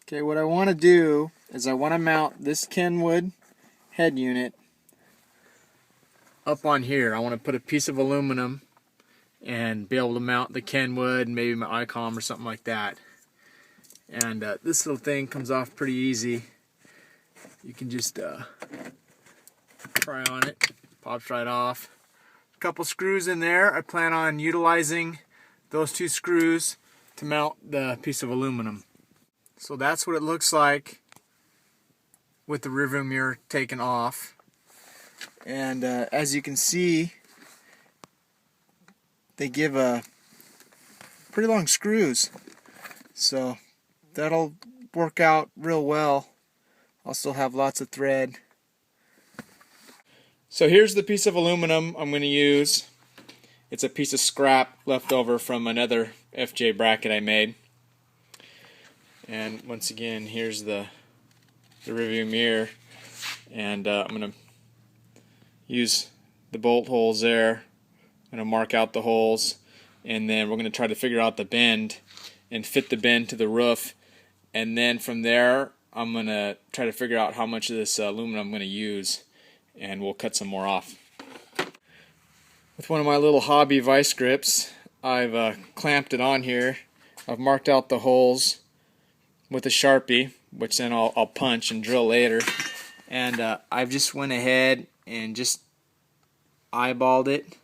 Okay, what I want to do is I want to mount this Kenwood head unit up on here. I want to put a piece of aluminum and be able to mount the Kenwood and maybe my ICOM or something like that. And this little thing comes off pretty easy. You can just try on it, pops right off. A couple screws in there. I plan on utilizing those two screws to mount the piece of aluminum. So that's what it looks like with the rearview mirror taken off. And as you can see, they give pretty long screws, so that'll work out real well. I'll still have lots of thread. So here's the piece of aluminum I'm going to use. It's a piece of scrap left over from another FJ bracket I made. And once again, here's the rearview mirror, and I'm going to use the bolt holes there. I'm going to mark out the holes, and then we're going to try to figure out the bend and fit the bend to the roof, and then from there I'm going to try to figure out how much of this aluminum I'm going to use, and we'll cut some more off. With one of my little hobby vice grips, I've clamped it on here. I've marked out the holes with a Sharpie, which then I'll punch and drill later, and I've just went ahead and just eyeballed it,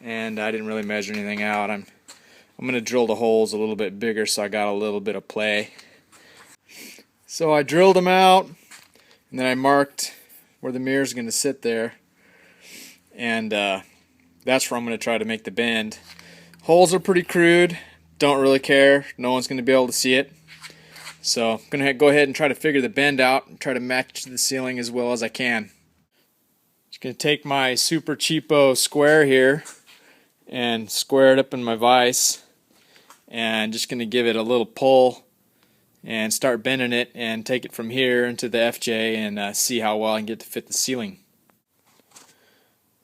and I didn't really measure anything out. I'm going to drill the holes a little bit bigger so I got a little bit of play. So I drilled them out, and then I marked where the mirror is going to sit there, and that's where I'm going to try to make the bend. Holes are pretty crude, don't really care, no one's going to be able to see it. So I'm going to go ahead and try to figure the bend out and try to match the ceiling as well as I can. Just going to take my super cheapo square here and square it up in my vise, and just going to give it a little pull and start bending it and take it from here into the FJ and see how well I can get to fit the ceiling.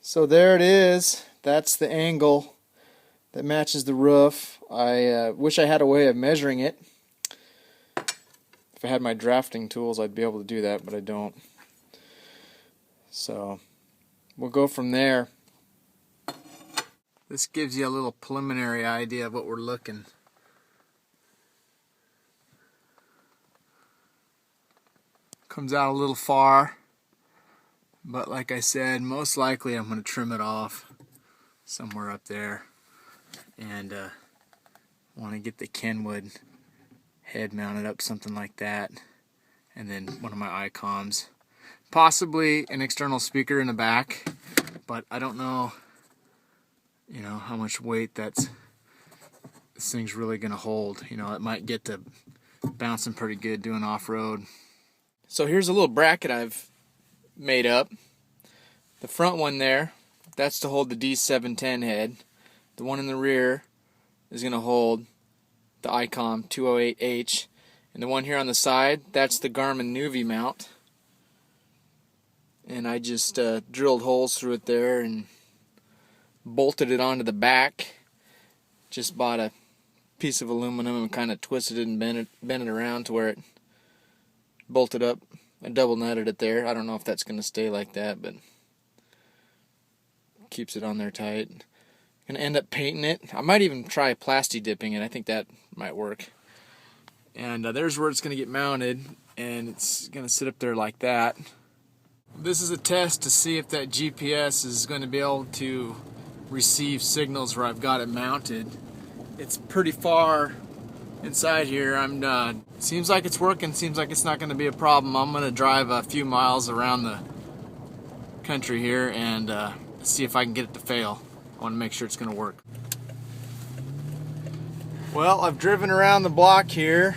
So there it is. That's the angle that matches the roof. I wish I had a way of measuring it. If I had my drafting tools, I'd be able to do that, but I don't. So we'll go from there. This gives you a little preliminary idea of what we're looking. Comes out a little far, but like I said, most likely I'm going to trim it off somewhere up there, and want to get the Kenwood head mounted up, something like that, and then one of my ICOMs, possibly an external speaker in the back, but I don't know, how much weight this thing's really going to hold. It might get to bouncing pretty good doing off-road. So here's a little bracket I've made up. The front one there, that's to hold the D710 head. The one in the rear is going to hold the ICOM 208H, and the one here on the side, that's the Garmin Nuvi mount. And I just drilled holes through it there and bolted it onto the back. Just bought a piece of aluminum and kind of twisted it and bent it around to where it bolted up. I double nutted it there. I don't know if that's going to stay like that, but keeps it on there tight. I'm going to end up painting it. I might even try plasti dipping it. I think that might work. And there's where it's going to get mounted, and it's going to sit up there like that. This is a test to see if that GPS is going to be able to receive signals where I've got it mounted. It's pretty far inside here. Seems like it's working. Seems like it's not going to be a problem. I'm going to drive a few miles around the country here and see if I can get it to fail. I want to make sure it's going to work. Well, I've driven around the block here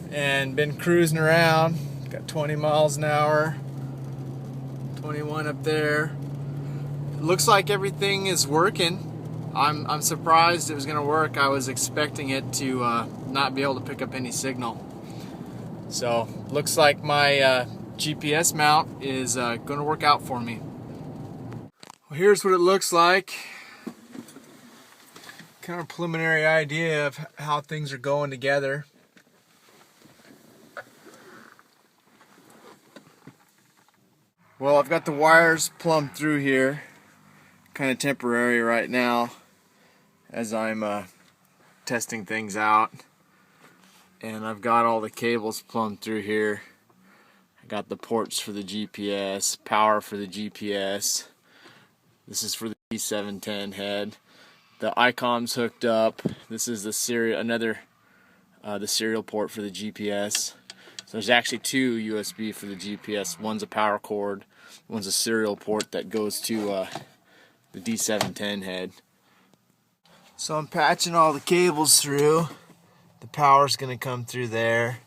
and been cruising around. Got 20 miles an hour, 21 up there. It looks like everything is working. I'm surprised it was going to work. I was expecting it to not be able to pick up any signal. So looks like my GPS mount is going to work out for me. Well, here's what it looks like. Kind of a preliminary idea of how things are going together. got the wires plumbed through here, kind of temporary right now as I'm testing things out. And I've got all the cables plumbed through here. I got the ports for the GPS, power for the GPS. This is for the D710 head. The ICOM's hooked up. This is the serial, the serial port for the GPS. So there's actually two USB for the GPS. One's a power cord, one's a serial port that goes to the D710 head. So I'm patching all the cables through. The power's going to come through there.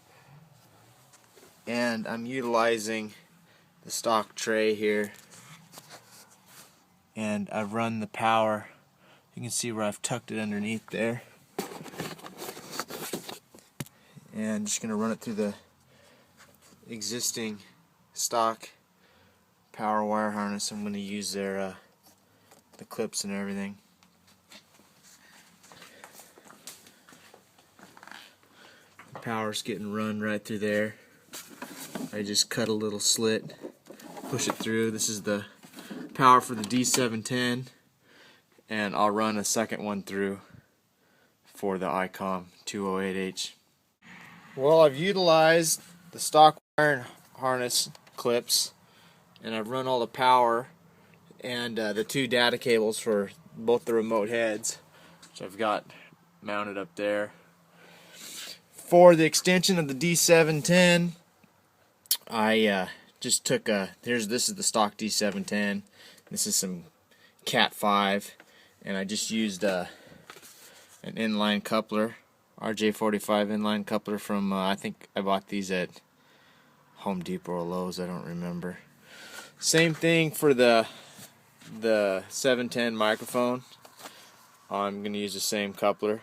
And I'm utilizing the stock tray here. And I've run the power. You can see where I've tucked it underneath there. And I'm just going to run it through the existing stock power wire harness. I'm going to use their the clips and everything. The power's getting run right through there. I just cut a little slit, push it through. This is the power for the D710, and I'll run a second one through for the ICOM 208H. Well, I've utilized the stock wire harness clips, and I've run all the power and the two data cables for both the remote heads, which I've got mounted up there. For the extension of the D710, I just took this is the stock D710. This is some Cat 5, and I just used an inline coupler, RJ45 inline coupler from I think I bought these at Home Depot or Lowe's, I don't remember. Same thing for the 710 microphone. I'm going to use the same coupler,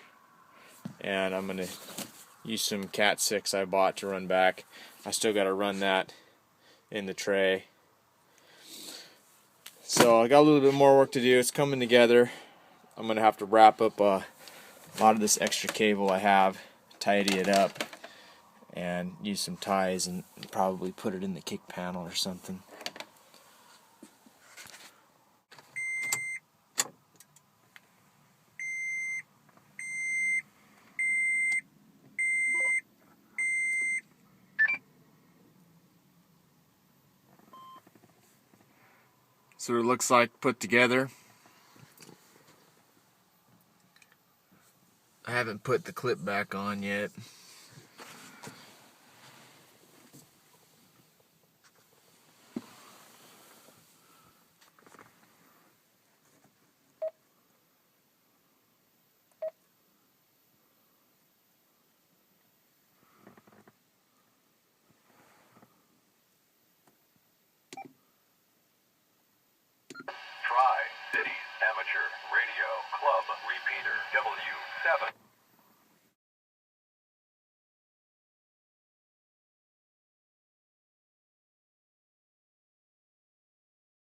and I'm going to use some Cat 6 I bought to run back. I still got to run that in the tray. So I got a little bit more work to do. It's coming together. I'm going to have to wrap up a lot of this extra cable I have, tidy it up, and use some ties and probably put it in the kick panel or something. So it looks like put together. I haven't put the clip back on yet. Tri-Cities Amateur Radio Club Repeater W7.